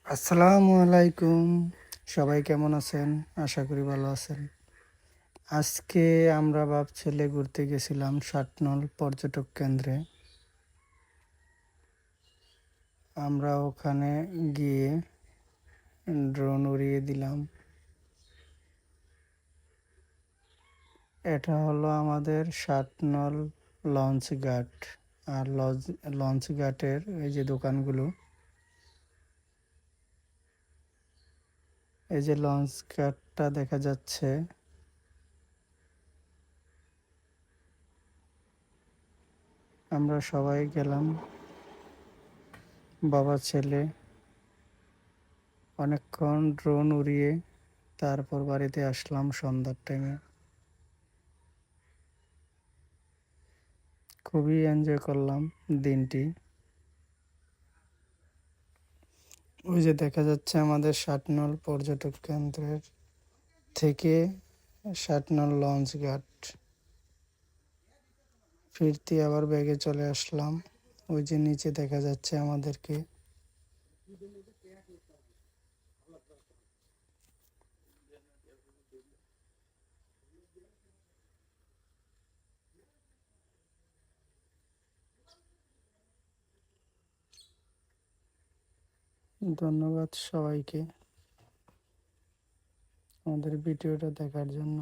আসসালামু আলাইকুম। সবাই কেমন আছেন? আশা করি ভালো আছেন। আজকে আমরা ছেলে ঘুরতে গেছিলাম সাতনল পর্যটক কেন্দ্রে। আমরা ওখানে গিয়ে ড্রোন উড়িয়ে দিলাম। এটা হলো আমাদের সাতনল লঞ্চ ঘাট। আর লঞ্চ ঘাটের এই যে দোকানগুলো, এই যে লঞ্চ ঘাটটা দেখা যাচ্ছে। আমরা সবাই গেলাম, বাবা ছেলে, অনেকক্ষণ ড্রোন উড়িয়ে তারপর বাড়িতে আসলাম সন্ধ্যার টাইমে। খুবই এনজয় করলাম দিনটি। ওই যে দেখা যাচ্ছে আমাদের সাতনল পর্যটক কেন্দ্রের থেকে সাতনল লঞ্চ ঘাট। ফিরতি আবার ব্যাগে চলে আসলাম। ওই যে নিচে দেখা যাচ্ছে আমাদেরকে। ধন্যবাদ সবাইকে আমাদের ভিডিওটা দেখার জন্য।